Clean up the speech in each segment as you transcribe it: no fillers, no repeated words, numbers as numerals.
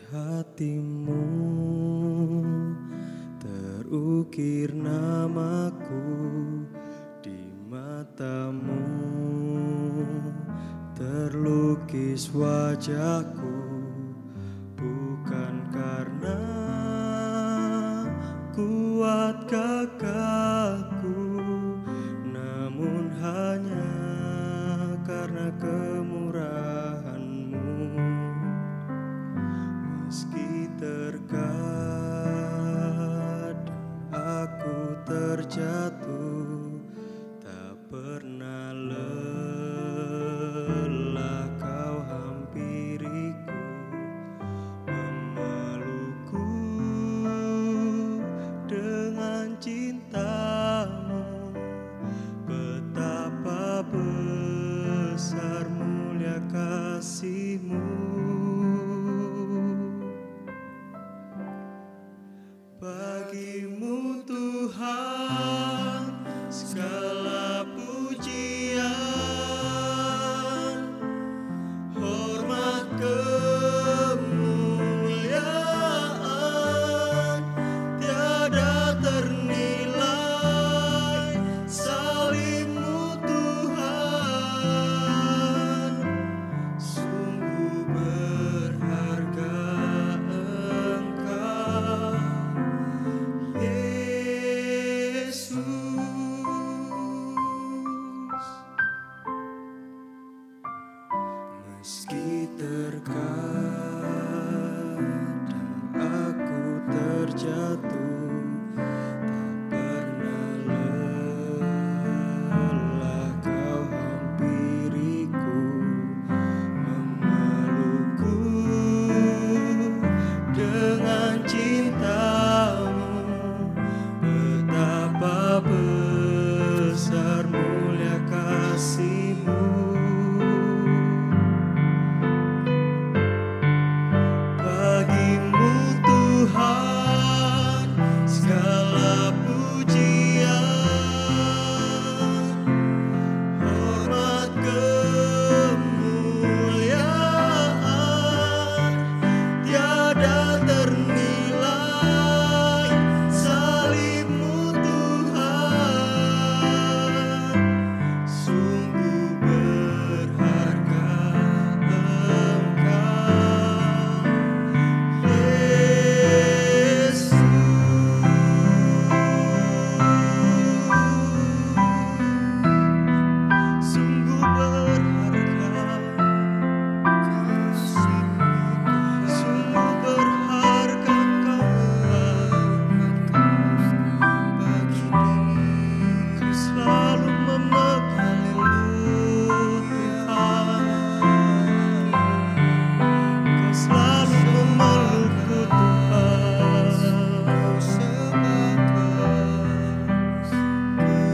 Hatimu terukir namaku, di matamu terlukis wajahku, bukan karena kuat gagahku, namun hanya karena kemurahan-Mu. Meski terkadang aku terjatuh, tak pernah lelah Kau hampiriku, memelukku dengan cinta-Mu. Betapa besar mulia kasih-Mu. Bagi-Mu Tuhan segala pujian, hormat kemuliaan tiada ternilai. Salib-Mu Tuhan, sungguh berharga Engkau Yesus. Meski terkadang aku terjatuh, tak pernah lelah Kau hampiriku, memelukku dengan cinta-Mu. Betapa besar mulia kasih-Mu. Bagi-Mu Tuhan segala pujian, hormat kemuliaan tiada ternilai. Salib-Mu Tuhan, sungguh berharga Engkau Yesus. Sungguh berharga kasih-Mu, sungguh berharga bagi diriku. Kau selalu memegang Tuhan, Kau selalu memelukku Tuhan.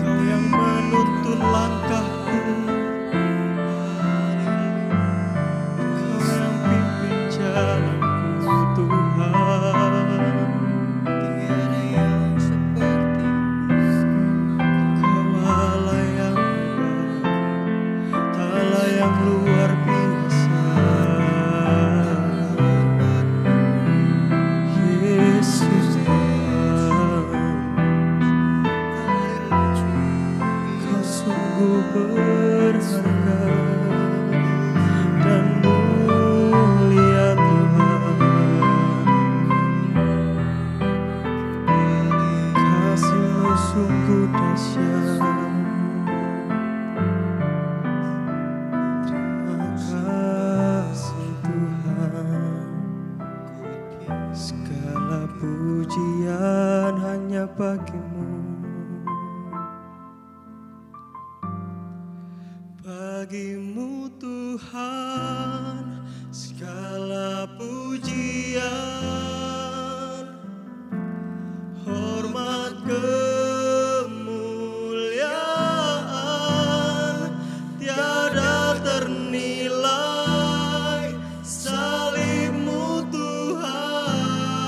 Kau yang menuntun langkahku, Kau yang pimpin jalanku Tuhan. Tiada yang seperti-Mu. Kau Allah yang baik, Allah yang luar biasa. Yesus Kau sungguh berharga dan mulia Tuhan. Kasih-Mu sungguh dahsyat. Terima kasih Tuhan. Segala pujian hanya bagi-Mu. Bagi-Mu Tuhan segala pujian, hormat kemuliaan tiada ternilai. 'Mu Tuhan,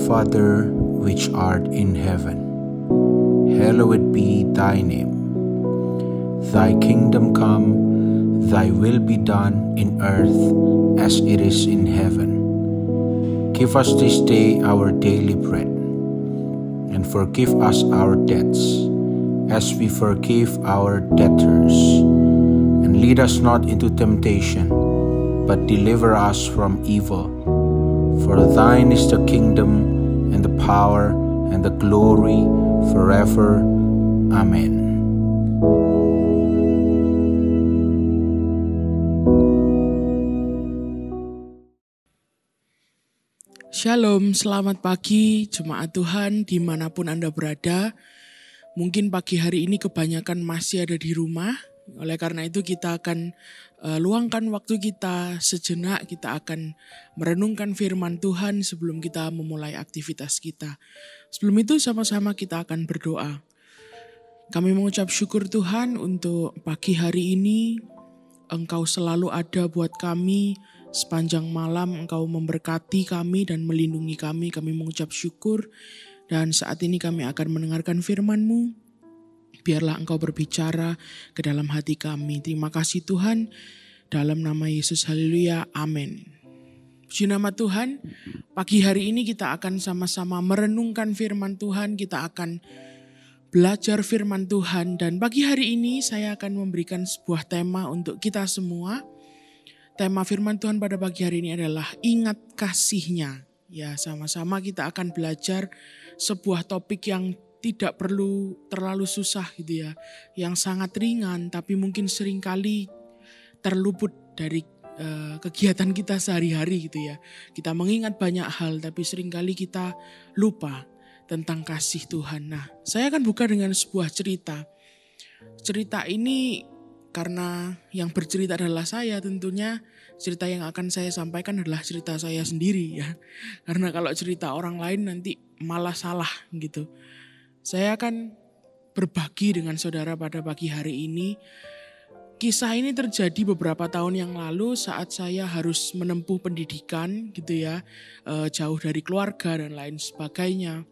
Father which art in heaven, hallowed be thy name. Thy kingdom come, thy will be done in earth as it is in heaven. Give us this day our daily bread, and forgive us our debts, as we forgive our debtors. And lead us not into temptation, but deliver us from evil. For thine is the kingdom, and the power, and the glory, forever. Amen. Shalom, selamat pagi Jemaat Tuhan dimanapun Anda berada. Mungkin pagi hari ini kebanyakan masih ada di rumah. Oleh karena itu kita akan luangkan waktu kita sejenak. Kita akan merenungkan firman Tuhan sebelum kita memulai aktivitas kita. Sebelum itu sama-sama kita akan berdoa. Kami mengucap syukur Tuhan untuk pagi hari ini. Engkau selalu ada buat kami. Sepanjang malam Engkau memberkati kami dan melindungi kami. Kami mengucap syukur. Dan saat ini kami akan mendengarkan firman-Mu. Biarlah Engkau berbicara ke dalam hati kami. Terima kasih Tuhan. Dalam nama Yesus, haleluya, amin. Puji nama Tuhan. Pagi hari ini kita akan sama-sama merenungkan firman Tuhan. Kita akan belajar firman Tuhan. Dan pagi hari ini saya akan memberikan sebuah tema untuk kita semua. Tema firman Tuhan pada pagi hari ini adalah ingat kasih-Nya. Ya, sama-sama kita akan belajar sebuah topik yang tidak perlu terlalu susah gitu ya. Yang sangat ringan tapi mungkin seringkali terluput dari kegiatan kita sehari-hari gitu ya. Kita mengingat banyak hal tapi seringkali kita lupa tentang kasih Tuhan. Nah, saya akan buka dengan sebuah cerita. Cerita ini karena yang bercerita adalah saya, tentunya cerita yang akan saya sampaikan adalah cerita saya sendiri ya. Karena kalau cerita orang lain nanti malah salah gitu. Saya akan berbagi dengan saudara pada pagi hari ini. Kisah ini terjadi beberapa tahun yang lalu saat saya harus menempuh pendidikan gitu ya. Jauh dari keluarga dan lain sebagainya.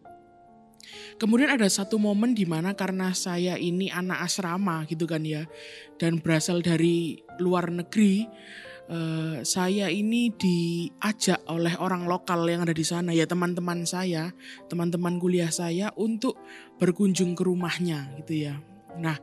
Kemudian ada satu momen di mana karena saya ini anak asrama gitu kan ya. Dan berasal dari luar negeri. Saya ini diajak oleh orang lokal yang ada di sana ya, teman-teman saya, teman-teman kuliah saya untuk berkunjung ke rumahnya gitu ya. Nah,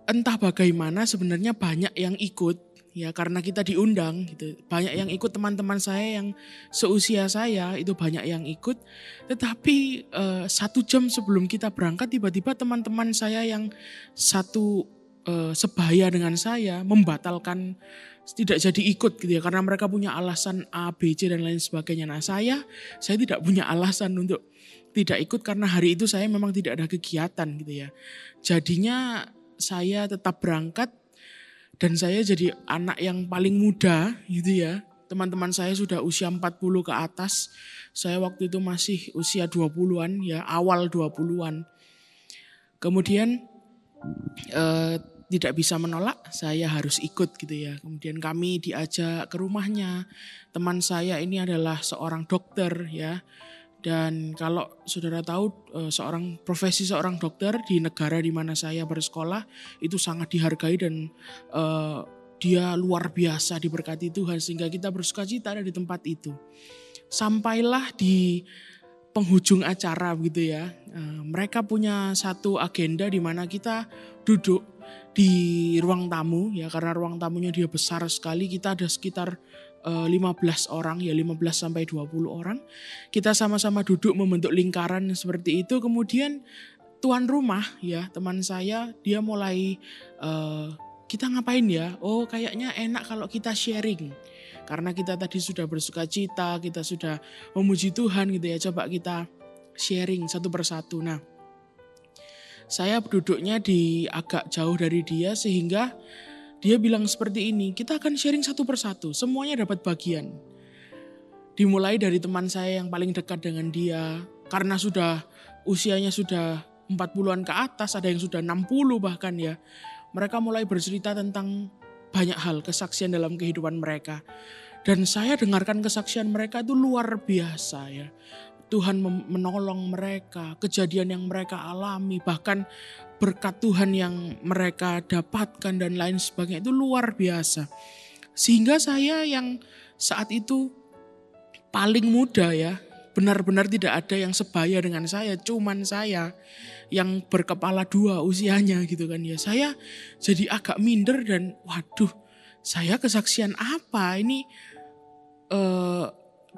entah bagaimana sebenarnya banyak yang ikut ya karena kita diundang gitu. Banyak yang ikut, teman-teman saya yang seusia saya itu banyak yang ikut. Tetapi 1 jam sebelum kita berangkat tiba-tiba teman-teman saya yang satu sebaya dengan saya membatalkan, tidak jadi ikut gitu ya, karena mereka punya alasan A, B, C dan lain sebagainya. Nah saya tidak punya alasan untuk tidak ikut karena hari itu saya memang tidak ada kegiatan gitu ya. Jadinya saya tetap berangkat dan saya jadi anak yang paling muda gitu ya. Teman-teman saya sudah usia 40 ke atas. Saya waktu itu masih usia 20-an ya, awal 20-an. Kemudian tidak bisa menolak, saya harus ikut gitu ya. Kemudian kami diajak ke rumahnya. Teman saya ini adalah seorang dokter ya. Dan kalau saudara tahu profesi seorang dokter di negara di mana saya bersekolah itu sangat dihargai dan dia luar biasa diberkati Tuhan sehingga kita bersukacita ada di tempat itu. Sampailah di penghujung acara gitu ya. Mereka punya satu agenda di mana kita duduk di ruang tamu ya, karena ruang tamunya dia besar sekali. Kita ada sekitar 15 orang ya, 15 sampai 20 orang. Kita sama-sama duduk membentuk lingkaran seperti itu. Kemudian tuan rumah ya, teman saya, dia mulai kita ngapain ya? Oh, kayaknya enak kalau kita sharing. Karena kita tadi sudah bersukacita, kita sudah memuji Tuhan gitu ya. Coba kita sharing satu persatu. Nah, saya duduknya di agak jauh dari dia sehingga dia bilang seperti ini, kita akan sharing satu persatu, semuanya dapat bagian. Dimulai dari teman saya yang paling dekat dengan dia, karena usianya sudah 40-an ke atas, ada yang sudah 60 bahkan ya. Mereka mulai bercerita tentang banyak hal, kesaksian dalam kehidupan mereka. Dan saya dengarkan kesaksian mereka itu luar biasa ya. Tuhan menolong mereka, kejadian yang mereka alami, bahkan berkat Tuhan yang mereka dapatkan dan lain sebagainya itu luar biasa. Sehingga saya yang saat itu paling muda ya, benar-benar tidak ada yang sebaya dengan saya, cuman saya yang berkepala dua usianya gitu kan ya. Saya jadi agak minder dan waduh, saya kesaksian apa ini,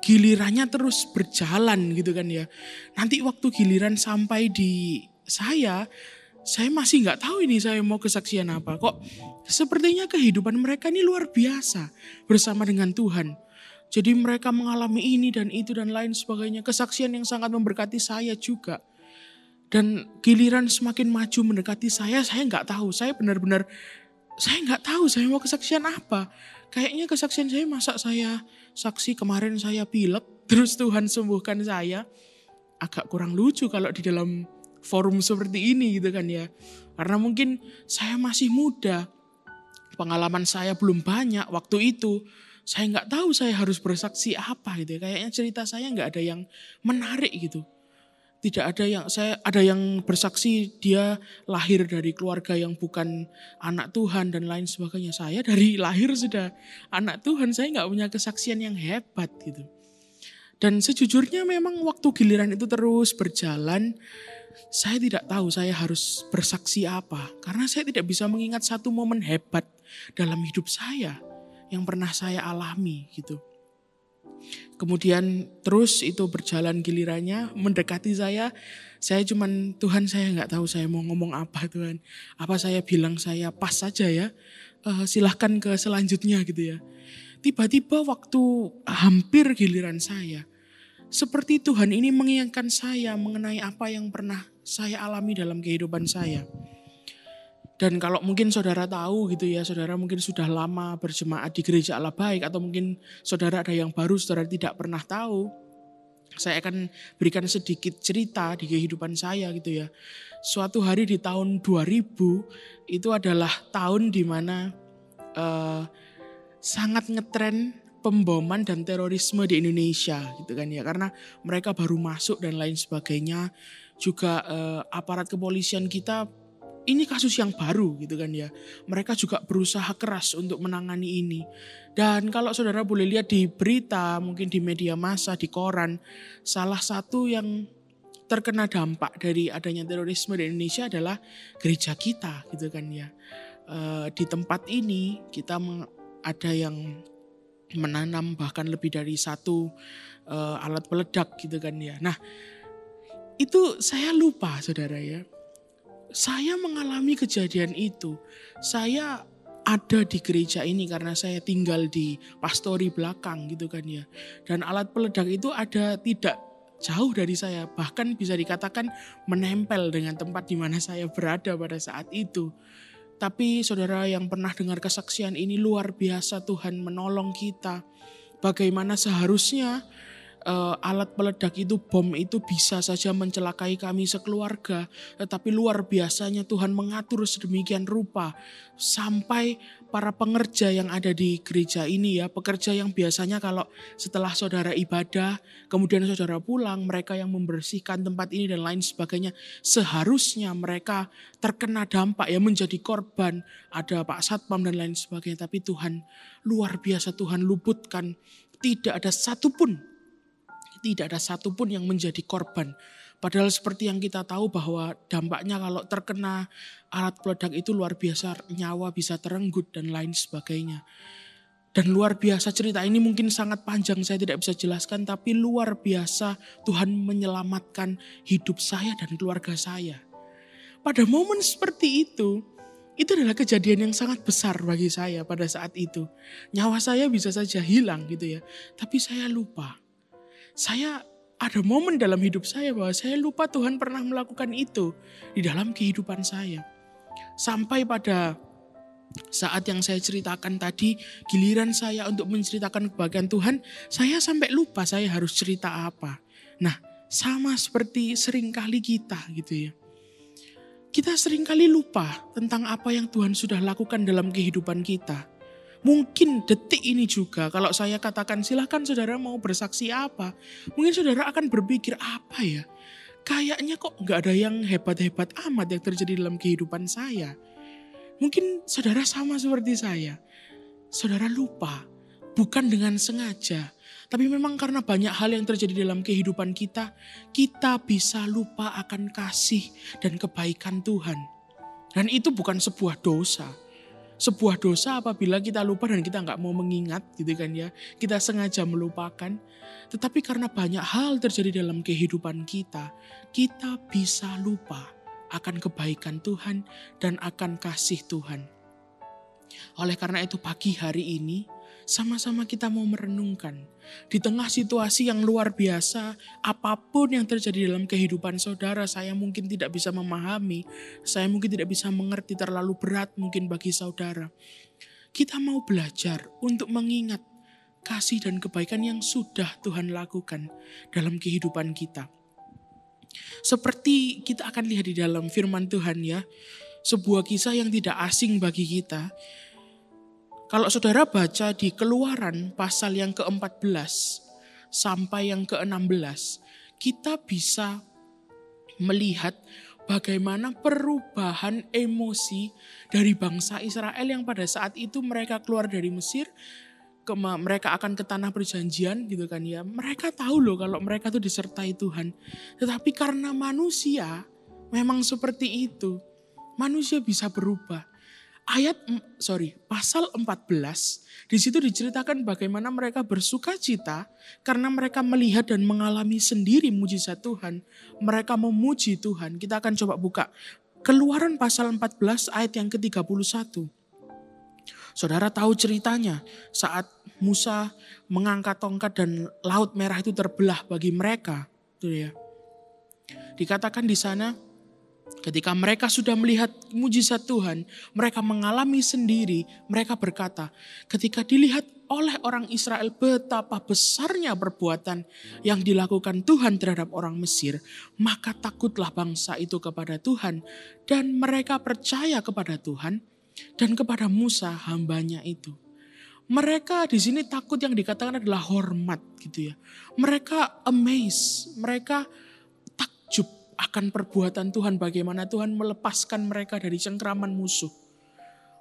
gilirannya terus berjalan gitu kan ya. Nanti waktu giliran sampai di saya masih nggak tahu ini saya mau kesaksian apa. Kok sepertinya kehidupan mereka ini luar biasa bersama dengan Tuhan. Jadi mereka mengalami ini dan itu dan lain sebagainya. Kesaksian yang sangat memberkati saya juga. Dan giliran semakin maju mendekati saya nggak tahu. Saya benar-benar, saya nggak tahu saya mau kesaksian apa. Kayaknya kesaksian saya, masa saya saksi kemarin saya pilek, terus Tuhan sembuhkan saya. Agak kurang lucu kalau di dalam forum seperti ini gitu kan ya. Karena mungkin saya masih muda, pengalaman saya belum banyak waktu itu. Saya nggak tahu saya harus bersaksi apa gitu ya. Kayaknya cerita saya nggak ada yang menarik gitu. Tidak ada yang, ada yang bersaksi dia lahir dari keluarga yang bukan anak Tuhan dan lain sebagainya. Saya dari lahir sudah anak Tuhan, saya nggak punya kesaksian yang hebat gitu. Dan sejujurnya memang waktu giliran itu terus berjalan, saya tidak tahu saya harus bersaksi apa. Karena saya tidak bisa mengingat satu momen hebat dalam hidup saya yang pernah saya alami gitu. Kemudian terus itu berjalan gilirannya mendekati saya cuman Tuhan saya nggak tahu saya mau ngomong apa Tuhan. Apa saya bilang saya pas saja ya, silahkan ke selanjutnya gitu ya. Tiba-tiba waktu hampir giliran saya, seperti Tuhan ini mengingatkan saya mengenai apa yang pernah saya alami dalam kehidupan saya. Dan kalau mungkin saudara tahu gitu ya, saudara mungkin sudah lama berjemaat di gereja Allah Baik, atau mungkin saudara ada yang baru, saudara tidak pernah tahu. Saya akan berikan sedikit cerita di kehidupan saya gitu ya. Suatu hari di tahun 2000, itu adalah tahun di mana sangat ngetren pemboman dan terorisme di Indonesia gitu kan ya. Karena mereka baru masuk dan lain sebagainya. Juga aparat kepolisian kita, ini kasus yang baru gitu kan ya. Mereka juga berusaha keras untuk menangani ini. Dan kalau saudara boleh lihat di berita, mungkin di media massa, di koran, salah satu yang terkena dampak dari adanya terorisme di Indonesia adalah gereja kita gitu kan ya. Di tempat ini kita ada yang menanam bahkan lebih dari satu alat peledak gitu kan ya. Nah itu saya lupa saudara ya. Saya mengalami kejadian itu. Saya ada di gereja ini karena saya tinggal di pastori belakang gitu kan ya. Dan alat peledak itu ada tidak jauh dari saya. Bahkan bisa dikatakan menempel dengan tempat di mana saya berada pada saat itu. Tapi saudara yang pernah dengar kesaksian ini, luar biasa Tuhan menolong kita. Bagaimana seharusnya alat peledak itu, bom itu bisa saja mencelakai kami sekeluarga. Tetapi luar biasanya Tuhan mengatur sedemikian rupa. Sampai para pengerja yang ada di gereja ini ya, pekerja yang biasanya kalau setelah saudara ibadah, kemudian saudara pulang, mereka yang membersihkan tempat ini dan lain sebagainya. Seharusnya mereka terkena dampak ya, menjadi korban. Ada Pak Satpam dan lain sebagainya. Tapi Tuhan luar biasa, Tuhan luputkan. Tidak ada satupun yang menjadi korban. Padahal seperti yang kita tahu bahwa dampaknya kalau terkena alat peledak itu luar biasa, nyawa bisa terenggut dan lain sebagainya. Dan luar biasa cerita ini mungkin sangat panjang, saya tidak bisa jelaskan, tapi luar biasa Tuhan menyelamatkan hidup saya dan keluarga saya. Pada momen seperti itu adalah kejadian yang sangat besar bagi saya pada saat itu. Nyawa saya bisa saja hilang gitu ya, tapi saya lupa. Saya ada momen dalam hidup saya bahwa saya lupa Tuhan pernah melakukan itu di dalam kehidupan saya. Sampai pada saat yang saya ceritakan tadi, giliran saya untuk menceritakan kebahagiaan Tuhan, saya sampai lupa saya harus cerita apa. Nah, sama seperti seringkali kita gitu ya. Kita seringkali lupa tentang apa yang Tuhan sudah lakukan dalam kehidupan kita. Mungkin detik ini juga kalau saya katakan silahkan saudara mau bersaksi apa. Mungkin saudara akan berpikir apa ya. Kayaknya kok gak ada yang hebat-hebat amat yang terjadi dalam kehidupan saya. Mungkin saudara sama seperti saya. Saudara lupa, bukan dengan sengaja. Tapi memang karena banyak hal yang terjadi dalam kehidupan kita bisa lupa akan kasih dan kebaikan Tuhan. Dan itu bukan sebuah dosa. Sebuah dosa apabila kita lupa dan kita nggak mau mengingat gitu kan ya. Kita sengaja melupakan. Tetapi karena banyak hal terjadi dalam kehidupan kita bisa lupa akan kebaikan Tuhan dan akan kasih Tuhan. Oleh karena itu pagi hari ini sama-sama kita mau merenungkan. Di tengah situasi yang luar biasa, apapun yang terjadi dalam kehidupan saudara, saya mungkin tidak bisa memahami, saya mungkin tidak bisa mengerti, terlalu berat mungkin bagi saudara. Kita mau belajar untuk mengingat kasih dan kebaikan yang sudah Tuhan lakukan dalam kehidupan kita. Seperti kita akan lihat di dalam firman Tuhan ya, sebuah kisah yang tidak asing bagi kita. Kalau saudara baca di Keluaran pasal yang ke-14 sampai yang ke-16, kita bisa melihat bagaimana perubahan emosi dari bangsa Israel yang pada saat itu mereka keluar dari Mesir, mereka akan ke tanah perjanjian gitu kan ya. Mereka tahu loh kalau mereka tuh disertai Tuhan. Tetapi karena manusia memang seperti itu, manusia bisa berubah. Pasal 14 di situ diceritakan bagaimana mereka bersuka cita karena mereka melihat dan mengalami sendiri mujizat Tuhan. Mereka memuji Tuhan. Kita akan coba buka Keluaran pasal 14 ayat yang ke-31. Saudara tahu ceritanya saat Musa mengangkat tongkat dan Laut Merah itu terbelah bagi mereka. Itu ya. Dikatakan di sana, ketika mereka sudah melihat mujizat Tuhan, mereka mengalami sendiri, mereka berkata, ketika dilihat oleh orang Israel betapa besarnya perbuatan yang dilakukan Tuhan terhadap orang Mesir, maka takutlah bangsa itu kepada Tuhan dan mereka percaya kepada Tuhan dan kepada Musa hambanya itu. Mereka di sini takut yang dikatakan adalah hormat gitu ya. Mereka amazed, mereka takjub akan perbuatan Tuhan, bagaimana Tuhan melepaskan mereka dari cengkraman musuh.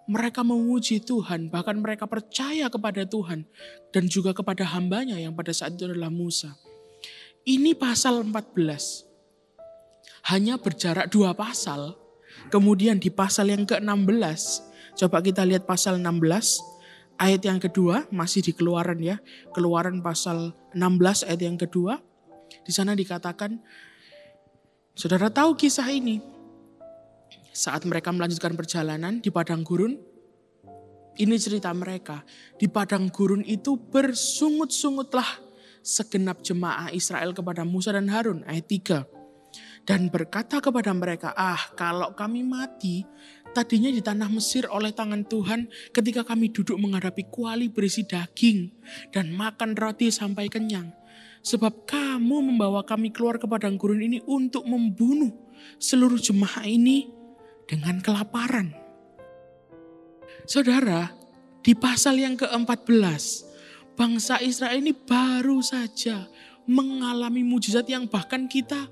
Mereka memuji Tuhan, bahkan mereka percaya kepada Tuhan dan juga kepada hambanya yang pada saat itu adalah Musa. Ini pasal 14. Hanya berjarak 2 pasal. Kemudian di pasal yang ke-16, coba kita lihat pasal 16, ayat yang kedua, masih di Keluaran ya. Keluaran pasal 16 ayat yang kedua. Di sana dikatakan, saudara tahu kisah ini. Saat mereka melanjutkan perjalanan di padang gurun, ini cerita mereka. Di padang gurun itu bersungut-sungutlah segenap jemaah Israel kepada Musa dan Harun. Ayat 3. Dan berkata kepada mereka, kalau kami mati, tadinya di tanah Mesir oleh tangan Tuhan ketika kami duduk menghadapi kuali berisi daging dan makan roti sampai kenyang. Sebab kamu membawa kami keluar ke padang gurun ini untuk membunuh seluruh jemaah ini dengan kelaparan. Saudara, di pasal yang ke-14, bangsa Israel ini baru saja mengalami mujizat yang bahkan kita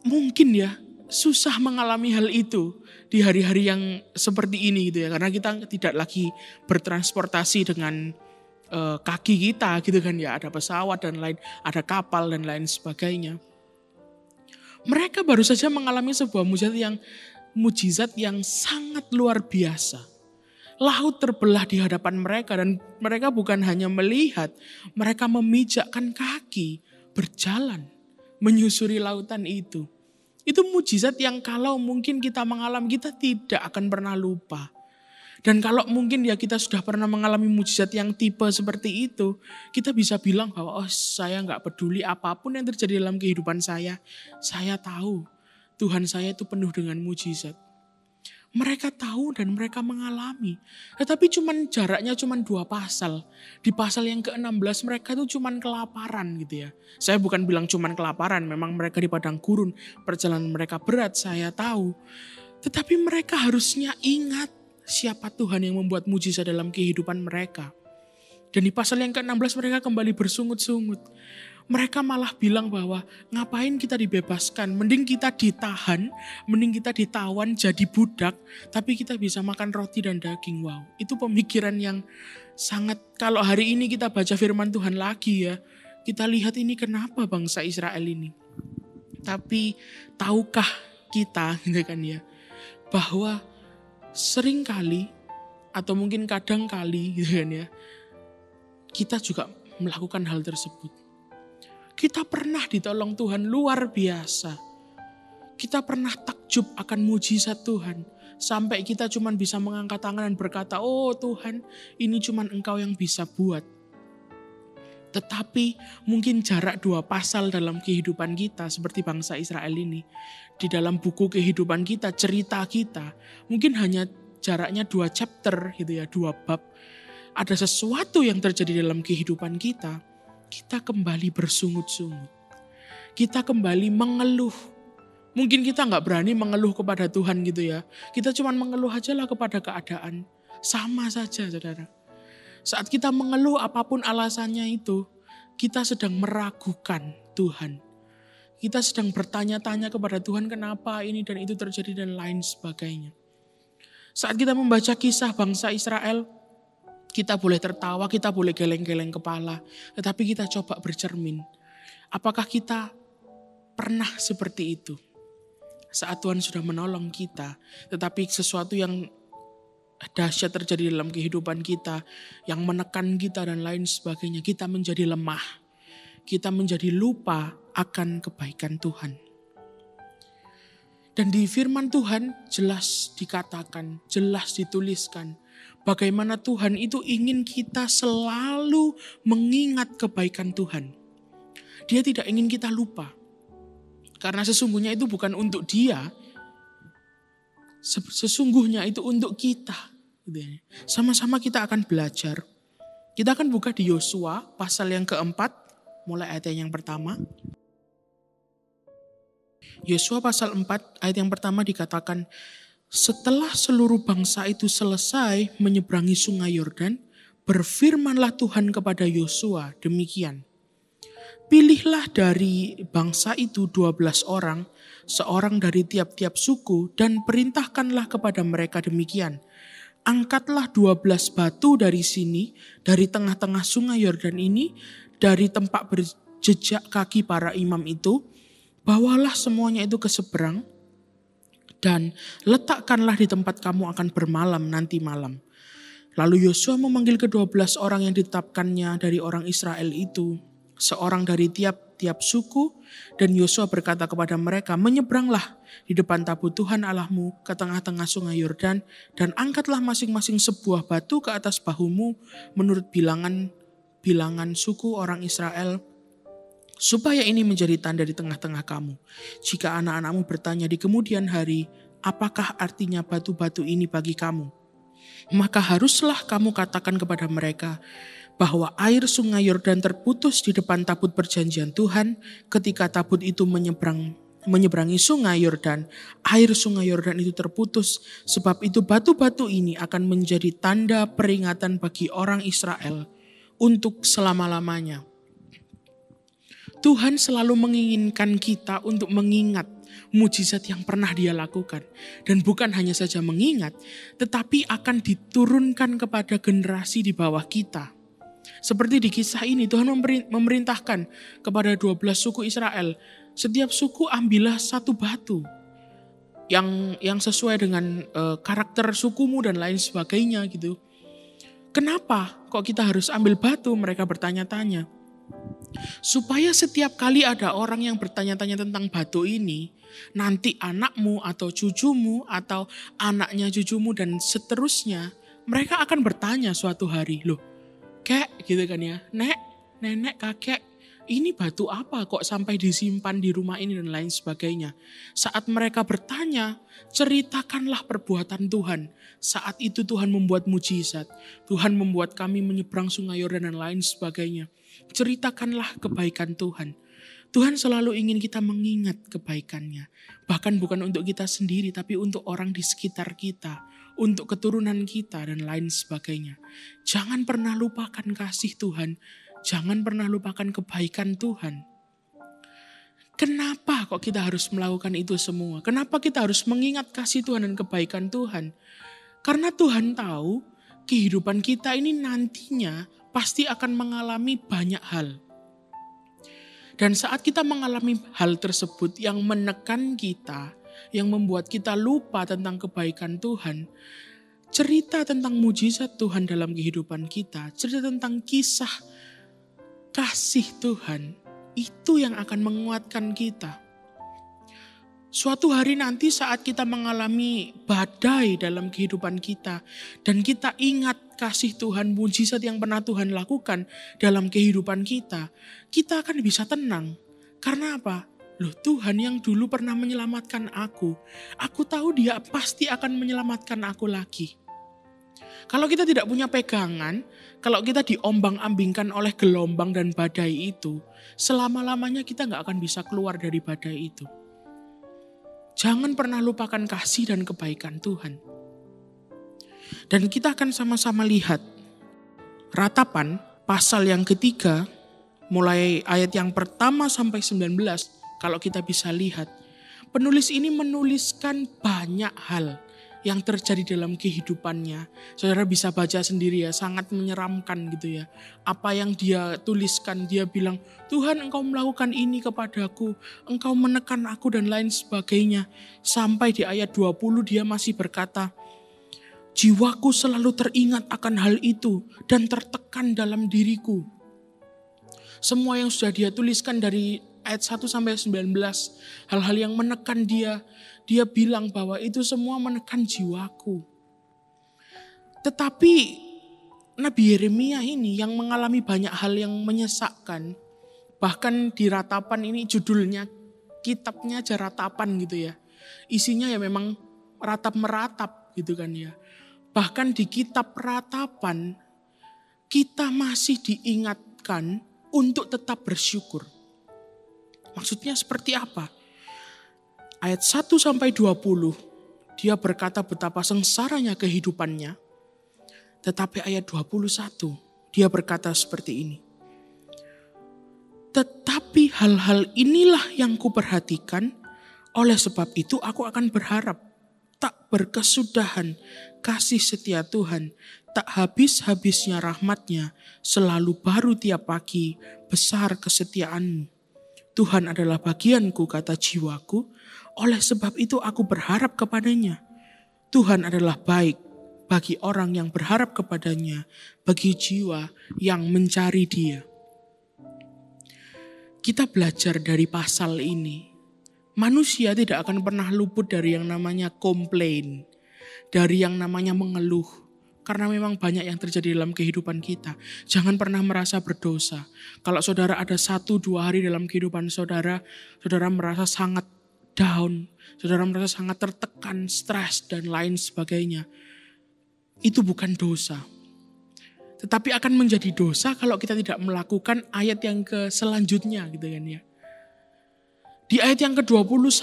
mungkin ya susah mengalami hal itu di hari-hari yang seperti ini gitu ya. Karena kita tidak lagi bertransportasi dengan kaki kita gitu kan ya, ada pesawat dan lain, ada kapal dan lain sebagainya. Mereka baru saja mengalami sebuah mujizat yang sangat luar biasa. Laut terbelah di hadapan mereka dan mereka bukan hanya melihat, mereka memijakkan kaki, berjalan, menyusuri lautan itu. Itu mujizat yang kalau mungkin kita mengalami, kita tidak akan pernah lupa. Dan kalau mungkin ya kita sudah pernah mengalami mujizat yang tipe seperti itu, kita bisa bilang bahwa saya gak peduli apapun yang terjadi dalam kehidupan saya tahu Tuhan saya itu penuh dengan mujizat. Mereka tahu dan mereka mengalami. Tetapi jaraknya cuma 2 pasal. Di pasal yang ke-16 mereka itu cuma kelaparan gitu ya. Saya bukan bilang cuma kelaparan, memang mereka di padang gurun, perjalanan mereka berat, saya tahu. Tetapi mereka harusnya ingat siapa Tuhan yang membuat mujizat dalam kehidupan mereka. Dan di pasal yang ke-16 mereka kembali bersungut-sungut. Mereka malah bilang bahwa ngapain kita dibebaskan, mending kita ditahan, mending kita ditawan jadi budak, tapi kita bisa makan roti dan daging. Wow, itu pemikiran yang sangat, kalau hari ini kita baca firman Tuhan lagi ya, kita lihat ini kenapa bangsa Israel ini. Tapi tahukah kita gitu kan ya, bahwa seringkali atau mungkin kadang kali gitu kan ya, kita juga melakukan hal tersebut. Kita pernah ditolong Tuhan luar biasa. Kita pernah takjub akan mujizat Tuhan. Sampai kita cuma bisa mengangkat tangan dan berkata, oh Tuhan, ini cuma Engkau yang bisa buat. Tetapi mungkin jarak 2 pasal dalam kehidupan kita seperti bangsa Israel ini. Di dalam buku kehidupan kita, cerita kita, mungkin hanya jaraknya 2 chapter gitu ya, 2 bab. Ada sesuatu yang terjadi dalam kehidupan kita kembali bersungut-sungut. Kita kembali mengeluh. Mungkin kita gak berani mengeluh kepada Tuhan gitu ya. Kita cuma mengeluh aja lah kepada keadaan. Sama saja saudara. Saat kita mengeluh apapun alasannya itu, kita sedang meragukan Tuhan. Kita sedang bertanya-tanya kepada Tuhan kenapa ini dan itu terjadi dan lain sebagainya. Saat kita membaca kisah bangsa Israel, kita boleh tertawa, kita boleh geleng-geleng kepala. Tetapi kita coba bercermin. Apakah kita pernah seperti itu? Saat Tuhan sudah menolong kita, tetapi sesuatu yang dahsyat terjadi dalam kehidupan kita, yang menekan kita dan lain sebagainya, kita menjadi lemah. Kita menjadi lupa akan kebaikan Tuhan. Dan di firman Tuhan jelas dikatakan, jelas dituliskan, bagaimana Tuhan itu ingin kita selalu mengingat kebaikan Tuhan. Dia tidak ingin kita lupa. Karena sesungguhnya itu bukan untuk dia, sesungguhnya itu untuk kita. Sama-sama kita akan belajar. Kita akan buka di Yosua pasal yang keempat, mulai ayat yang pertama. Yosua pasal 4 ayat yang pertama dikatakan, setelah seluruh bangsa itu selesai menyeberangi sungai Yordan, berfirmanlah Tuhan kepada Yosua demikian. Pilihlah dari bangsa itu 12 orang, seorang dari tiap-tiap suku, dan perintahkanlah kepada mereka demikian. Angkatlah 12 batu dari sini, dari tengah-tengah sungai Yordan ini, dari tempat berjejak kaki para imam itu, bawalah semuanya itu ke seberang, dan letakkanlah di tempat kamu akan bermalam nanti malam. Lalu Yosua memanggil ke-12 orang yang ditetapkannya dari orang Israel itu, seorang dari tiap-tiap suku, dan Yosua berkata kepada mereka, menyeberanglah di depan tabut Tuhan Allahmu ke tengah-tengah sungai Yordan, dan angkatlah masing-masing sebuah batu ke atas bahumu menurut bilangan suku orang Israel, supaya ini menjadi tanda di tengah-tengah kamu. Jika anak-anakmu bertanya di kemudian hari, apakah artinya batu-batu ini bagi kamu? Maka haruslah kamu katakan kepada mereka bahwa air sungai Yordan terputus di depan tabut perjanjian Tuhan ketika tabut itu menyeberangi sungai Yordan. Air sungai Yordan itu terputus, sebab itu batu-batu ini akan menjadi tanda peringatan bagi orang Israel untuk selama-lamanya. Tuhan selalu menginginkan kita untuk mengingat mujizat yang pernah Dia lakukan. Dan bukan hanya saja mengingat, tetapi akan diturunkan kepada generasi di bawah kita. Seperti di kisah ini, Tuhan memerintahkan kepada 12 suku Israel, setiap suku ambillah 1 batu yang sesuai dengan karakter sukumu dan lain sebagainya gitu. Kenapa kok kita harus ambil batu? Mereka bertanya-tanya. Supaya setiap kali ada orang yang bertanya-tanya tentang batu ini, nanti anakmu atau cucumu atau anaknya cucumu dan seterusnya, mereka akan bertanya suatu hari, loh kek gitu kan ya, nenek, kakek, ini batu apa kok sampai disimpan di rumah ini dan lain sebagainya. Saat mereka bertanya, ceritakanlah perbuatan Tuhan. Saat itu Tuhan membuat mujizat, Tuhan membuat kami menyeberang sungai Yordan dan lain sebagainya. Ceritakanlah kebaikan Tuhan. Tuhan selalu ingin kita mengingat kebaikannya. Bahkan bukan untuk kita sendiri, tapi untuk orang di sekitar kita, untuk keturunan kita, dan lain sebagainya. Jangan pernah lupakan kasih Tuhan. Jangan pernah lupakan kebaikan Tuhan. Kenapa kok kita harus melakukan itu semua? Kenapa kita harus mengingat kasih Tuhan dan kebaikan Tuhan? Karena Tuhan tahu kehidupan kita ini nantinya pasti akan mengalami banyak hal. Dan saat kita mengalami hal tersebut yang menekan kita, yang membuat kita lupa tentang kebaikan Tuhan, cerita tentang mujizat Tuhan dalam kehidupan kita, cerita tentang kisah kasih Tuhan, itu yang akan menguatkan kita. Suatu hari nanti saat kita mengalami badai dalam kehidupan kita, dan kita ingat kasih Tuhan, mujizat yang pernah Tuhan lakukan dalam kehidupan kita, kita akan bisa tenang. Karena apa? Loh, Tuhan yang dulu pernah menyelamatkan aku tahu Dia pasti akan menyelamatkan aku lagi. Kalau kita tidak punya pegangan, kalau kita diombang-ambingkan oleh gelombang dan badai itu, selama-lamanya kita gak akan bisa keluar dari badai itu. Jangan pernah lupakan kasih dan kebaikan Tuhan. Dan kita akan sama-sama lihat Ratapan pasal yang ketiga, mulai ayat yang pertama sampai 19, kalau kita bisa lihat. Penulis ini menuliskan banyak hal yang terjadi dalam kehidupannya. Saudara bisa baca sendiri ya, sangat menyeramkan gitu ya. Apa yang dia tuliskan, dia bilang, Tuhan engkau melakukan ini kepadaku, engkau menekan aku dan lain sebagainya. Sampai di ayat 20 dia masih berkata, jiwaku selalu teringat akan hal itu dan tertekan dalam diriku. Semua yang sudah dia tuliskan dari ayat 1 sampai 19, hal-hal yang menekan dia bilang bahwa itu semua menekan jiwaku. Tetapi Nabi Yeremia ini yang mengalami banyak hal yang menyesakkan, bahkan di Ratapan ini judulnya, kitabnya aja Ratapan gitu ya. Isinya ya memang ratap-meratap gitu kan ya. Bahkan di kitab Ratapan, kita masih diingatkan untuk tetap bersyukur. Maksudnya seperti apa? Ayat 1 sampai 20, dia berkata betapa sengsaranya kehidupannya. Tetapi ayat 21, dia berkata seperti ini. Tetapi hal-hal inilah yang kuperhatikan, oleh sebab itu aku akan berharap. Tak berkesudahan kasih setia Tuhan, tak habis-habisnya rahmatnya, selalu baru tiap pagi, besar kesetiaanmu. Tuhan adalah bagianku, kata jiwaku, oleh sebab itu aku berharap kepadanya. Tuhan adalah baik bagi orang yang berharap kepadanya, bagi jiwa yang mencari Dia. Kita belajar dari pasal ini, manusia tidak akan pernah luput dari yang namanya komplain, dari yang namanya mengeluh. Karena memang banyak yang terjadi dalam kehidupan kita. Jangan pernah merasa berdosa. Kalau saudara ada 1-2 hari dalam kehidupan saudara, saudara merasa sangat down, saudara merasa sangat tertekan, stres, dan lain sebagainya. Itu bukan dosa. Tetapi akan menjadi dosa kalau kita tidak melakukan ayat yang selanjutnya gitu kan ya. Di ayat yang ke-21,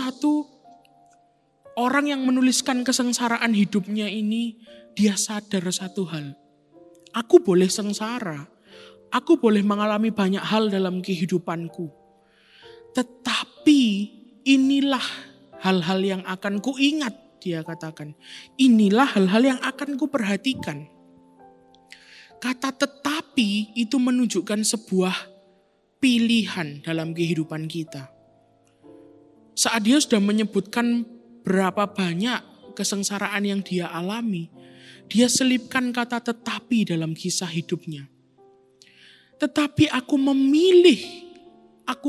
orang yang menuliskan kesengsaraan hidupnya ini, dia sadar satu hal. Aku boleh sengsara. Aku boleh mengalami banyak hal dalam kehidupanku. Tetapi inilah hal-hal yang akan kuingat, dia katakan. Inilah hal-hal yang akan kuperhatikan. Kata tetapi itu menunjukkan sebuah pilihan dalam kehidupan kita. Saat dia sudah menyebutkan berapa banyak kesengsaraan yang dia alami, dia selipkan kata tetapi dalam kisah hidupnya. Tetapi aku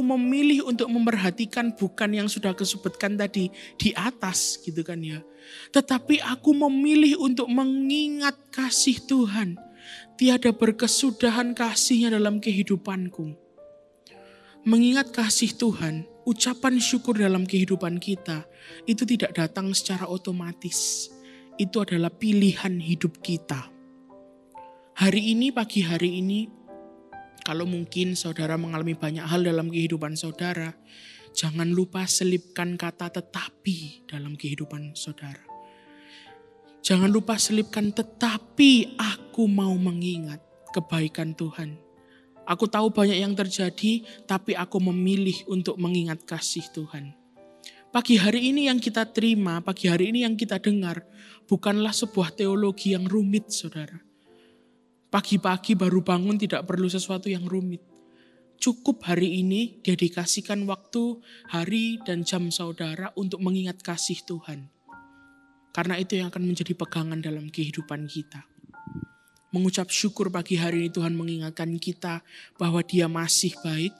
memilih untuk memperhatikan bukan yang sudah disebutkan tadi di atas gitu kan ya. Tetapi aku memilih untuk mengingat kasih Tuhan. Tiada berkesudahan kasihnya dalam kehidupanku. Mengingat kasih Tuhan, ucapan syukur dalam kehidupan kita itu tidak datang secara otomatis. Itu adalah pilihan hidup kita. Hari ini, pagi hari ini, Kalau mungkin saudara mengalami banyak hal dalam kehidupan saudara, jangan lupa selipkan kata tetapi dalam kehidupan saudara. Jangan lupa selipkan tetapi aku mau mengingat kebaikan Tuhan. Aku tahu banyak yang terjadi, tapi aku memilih untuk mengingat kasih Tuhan. Pagi hari ini yang kita terima, pagi hari ini yang kita dengar, bukanlah sebuah teologi yang rumit, saudara. Pagi-pagi baru bangun tidak perlu sesuatu yang rumit. Cukup hari ini dedikasikan waktu, hari dan jam saudara untuk mengingat kasih Tuhan. Karena itu yang akan menjadi pegangan dalam kehidupan kita. Mengucap syukur pagi hari ini Tuhan mengingatkan kita bahwa Dia masih baik,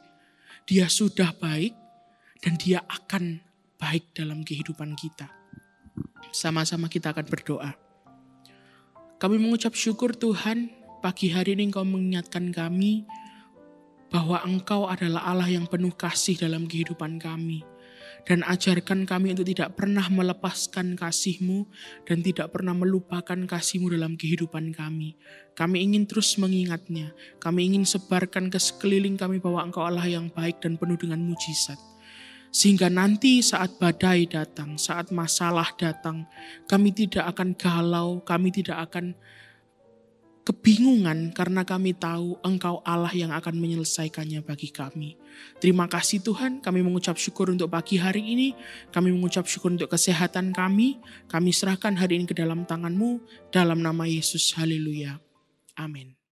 Dia sudah baik, dan Dia akan baik dalam kehidupan kita. Sama-sama kita akan berdoa. Kami mengucap syukur Tuhan, pagi hari ini Engkau mengingatkan kami bahwa Engkau adalah Allah yang penuh kasih dalam kehidupan kami. Dan ajarkan kami untuk tidak pernah melepaskan kasih-Mu dan tidak pernah melupakan kasih-Mu dalam kehidupan kami. Kami ingin terus mengingatnya. Kami ingin sebarkan ke sekeliling kami bahwa Engkau Allah yang baik dan penuh dengan mujizat. Sehingga nanti saat badai datang, saat masalah datang, kami tidak akan galau, kami tidak akan kebingungan karena kami tahu Engkau Allah yang akan menyelesaikannya bagi kami. Terima kasih Tuhan, kami mengucap syukur untuk pagi hari ini, kami mengucap syukur untuk kesehatan kami serahkan hari ini ke dalam tangan-Mu, dalam nama Yesus, haleluya, amin.